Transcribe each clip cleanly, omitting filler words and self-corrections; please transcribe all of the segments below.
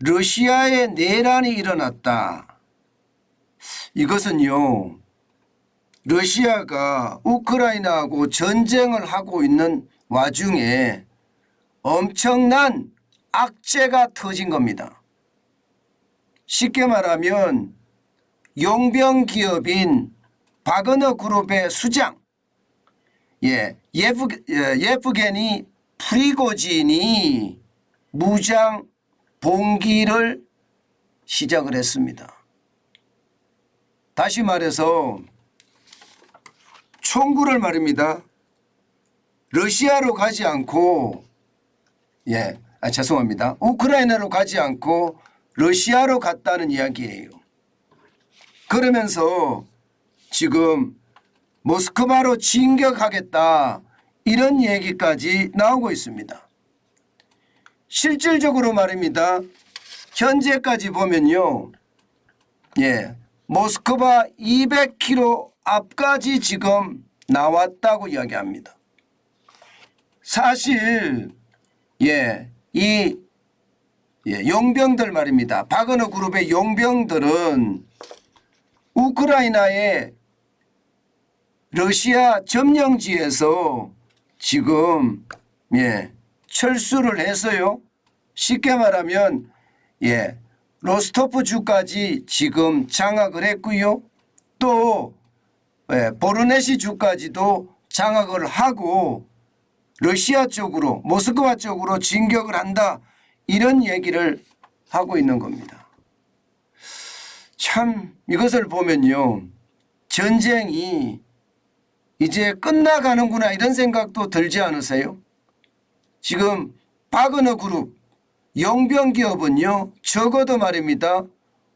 러시아에 내란이 일어났다. 이것은요, 러시아가 우크라이나하고 전쟁을 하고 있는 와중에 엄청난 악재가 터진 겁니다. 쉽게 말하면 용병 기업인 바그너 그룹의 수장 예프게니 프리고진이 무장 봉기를 시작을 했습니다. 다시 말해서 총구를 말입니다. 러시아로 가지 않고 죄송합니다. 우크라이나로 가지 않고 러시아로 갔다는 이야기예요. 그러면서 지금 모스크바로 진격하겠다 이런 얘기까지 나오고 있습니다. 실질적으로 말입니다. 현재까지 보면요. 모스크바 200km 앞까지 지금 나왔다고 이야기합니다. 사실 이 용병들 말입니다. 바그너 그룹의 용병들은 우크라이나의 러시아 점령지에서 지금 철수를 했어요. 쉽게 말하면 로스토프 주까지 지금 장악을 했고요. 또 보르네시 주까지도 장악을 하고 러시아 쪽으로 모스크바 쪽으로 진격을 한다 이런 얘기를 하고 있는 겁니다. 참 이것을 보면요. 전쟁이 이제 끝나가는구나 이런 생각도 들지 않으세요? 지금 바그너 그룹 용병 기업은요. 적어도 말입니다.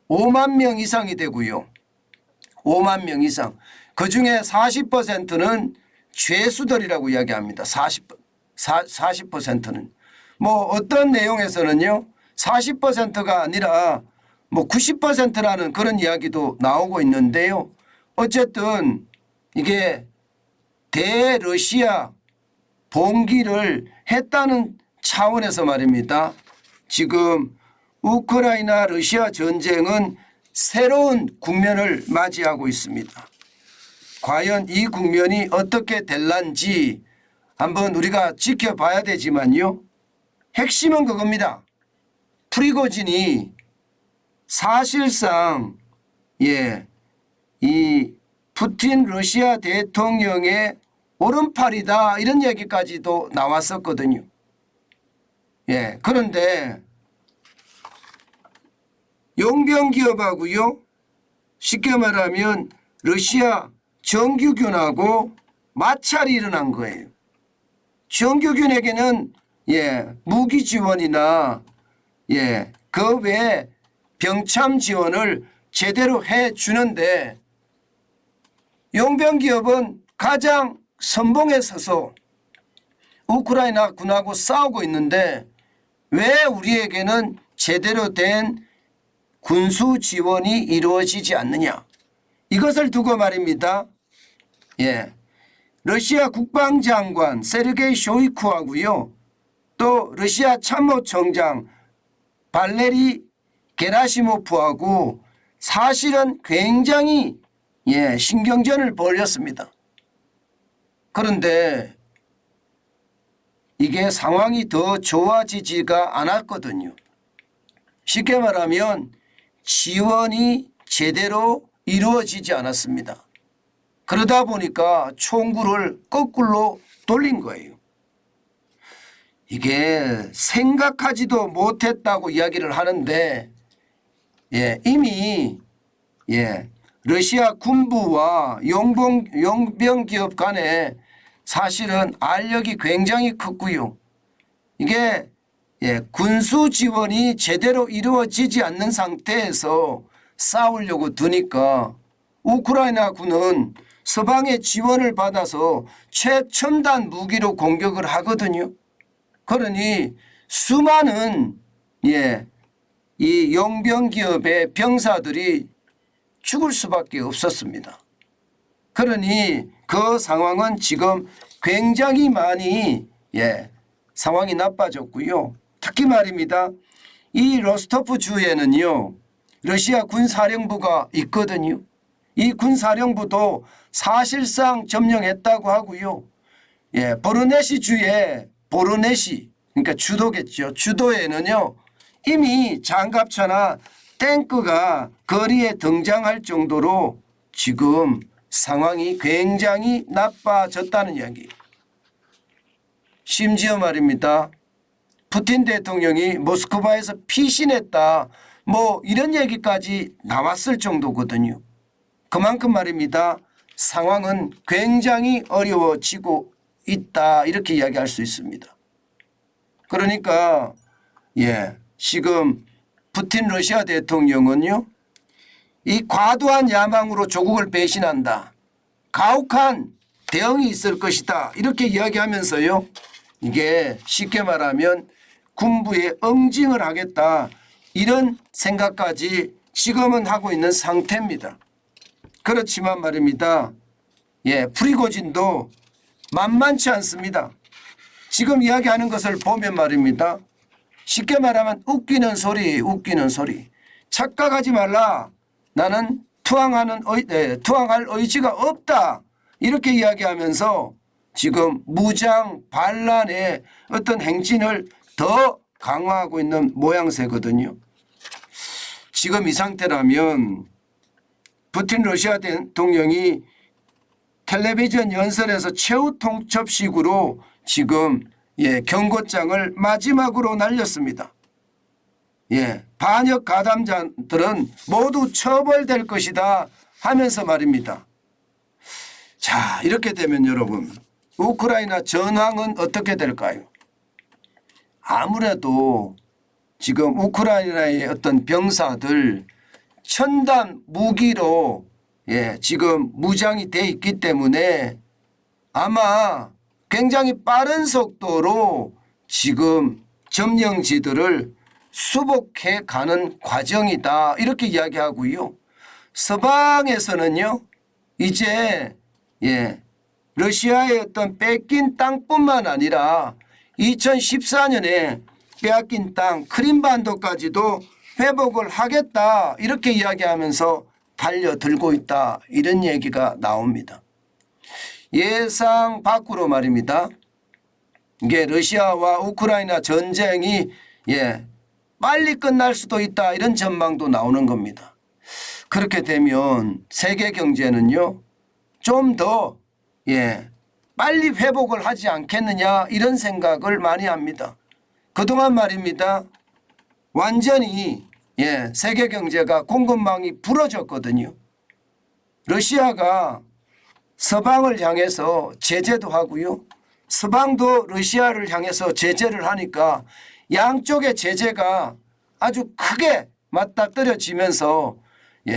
5만 명 이상이 되고요. 5만 명 이상. 그중에 40%는 죄수들이라고 이야기합니다. 40%는. 뭐 어떤 내용에서는요. 40%가 아니라 뭐 90%라는 그런 이야기도 나오고 있는데요. 어쨌든 이게 대러시아 봉기를 했다는 차원에서 말입니다. 지금 우크라이나 러시아 전쟁은 새로운 국면을 맞이하고 있습니다. 과연 이 국면이 어떻게 될런지 한번 우리가 지켜봐야 되지만요. 핵심은 그겁니다. 프리고진이 사실상 이 푸틴 러시아 대통령의 오른팔이다 이런 얘기까지도 나왔었거든요. 그런데 용병 기업하고요. 쉽게 말하면 러시아 정규군하고 마찰이 일어난 거예요. 정규군에게는 무기 지원이나 그 외에 병참 지원을 제대로 해 주는데 용병 기업은 가장 선봉에 서서 우크라이나 군하고 싸우고 있는데 왜 우리에게는 제대로 된 군수 지원이 이루어지지 않느냐. 이것을 두고 말입니다. 러시아 국방장관 세르게이 쇼이쿠하고요. 또 러시아 참모총장 발레리 게라시모프하고 사실은 굉장히 신경전을 벌였습니다. 그런데 이게 상황이 더 좋아지지가 않았거든요. 쉽게 말하면 지원이 제대로 이루어지지 않았습니다. 그러다 보니까 총구를 거꾸로 돌린 거예요. 이게 생각하지도 못했다고 이야기를 하는데 이미 러시아 군부와 용병 기업 간에 사실은 알력이 굉장히 컸고요. 이게 군수 지원이 제대로 이루어지지 않는 상태에서 싸우려고 드니까 우크라이나 군은 서방의 지원을 받아서 최첨단 무기로 공격을 하거든요. 그러니 수많은 이 용병 기업의 병사들이 죽을 수밖에 없었습니다. 그러니 그 상황은 지금 굉장히 많이 상황이 나빠졌고요. 특히 말입니다. 이 로스토프 주에는요 러시아 군사령부가 있거든요. 이 군사령부도 사실상 점령했다고 하고요. 예, 보르네시 주에 보르네시 그러니까 주도겠죠. 주도에는요 이미 장갑차나 탱크가 거리에 등장할 정도로 지금 상황이 굉장히 나빠졌다는 이야기. 심지어 말입니다. 푸틴 대통령이 모스크바에서 피신했다 뭐 이런 얘기까지 나왔을 정도거든요. 그만큼 말입니다. 상황은 굉장히 어려워지고 있다 이렇게 이야기할 수 있습니다. 그러니까 지금 푸틴 러시아 대통령은요 이 과도한 야망으로 조국을 배신한다. 가혹한 대응이 있을 것이다. 이렇게 이야기하면서요. 이게 쉽게 말하면 군부에 응징을 하겠다. 이런 생각까지 지금은 하고 있는 상태입니다. 그렇지만 말입니다. 프리고진도 만만치 않습니다. 지금 이야기하는 것을 보면 말입니다. 쉽게 말하면 웃기는 소리. 착각하지 말라. 나는 투항할 의지가 없다. 이렇게 이야기하면서 지금 무장 반란의 어떤 행진을 더 강화하고 있는 모양새거든요. 지금 이 상태라면 푸틴 러시아 대통령이 텔레비전 연설에서 최후 통첩식으로 지금 경고장을 마지막으로 날렸습니다. 반역 가담자들은 모두 처벌될 것이다 하면서 말입니다. 자, 이렇게 되면 여러분 우크라이나 전황은 어떻게 될까요? 아무래도 지금 우크라이나의 어떤 병사들 첨단 무기로 지금 무장이 돼 있기 때문에 아마 굉장히 빠른 속도로 지금 점령지들을 수복해 가는 과정이다 이렇게 이야기하고요. 서방에서는요 이제 러시아의 어떤 뺏긴 땅뿐만 아니라 2014년에 빼앗긴 땅 크림반도까지도 회복을 하겠다 이렇게 이야기하면서 달려들고 있다 이런 얘기가 나옵니다. 예상 밖으로 말입니다. 이게 러시아와 우크라이나 전쟁이 빨리 끝날 수도 있다 이런 전망도 나오는 겁니다. 그렇게 되면 세계 경제는요 좀 더 빨리 회복을 하지 않겠느냐 이런 생각을 많이 합니다. 그동안 말입니다. 완전히 세계 경제가 공급망이 부러졌거든요. 러시아가 서방을 향해서 제재도 하고요. 서방도 러시아를 향해서 제재를 하니까 양쪽의 제재가 아주 크게 맞닥뜨려지면서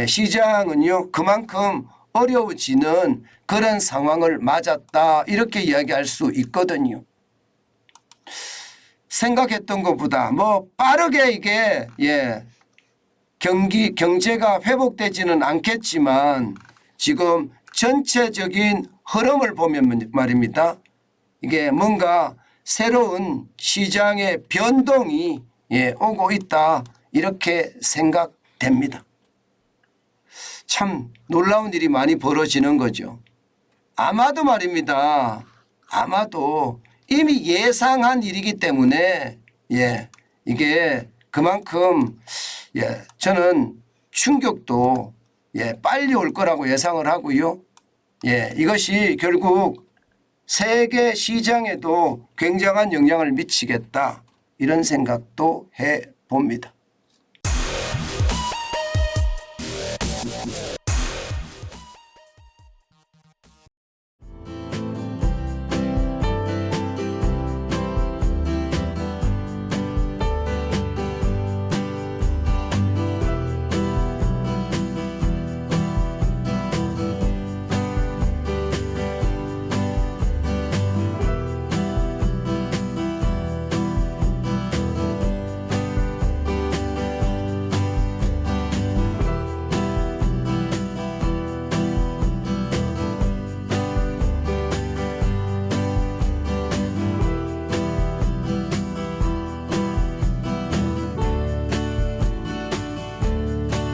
시장은요 그만큼 어려워지는 그런 상황을 맞았다 이렇게 이야기할 수 있거든요. 생각했던 것보다 뭐 빠르게 이게 경제가 회복되지는 않겠지만 지금 전체적인 흐름을 보면 말입니다. 이게 뭔가 새로운 시장의 변동이 오고 있다 이렇게 생각됩니다. 참 놀라운 일이 많이 벌어지는 거죠. 아마도 말입니다. 아마도 이미 예상한 일이기 때문에 이게 그만큼 저는 충격도 빨리 올 거라고 예상을 하고요. 이것이 결국 세계 시장에도 굉장한 영향을 미치겠다 이런 생각도 해봅니다.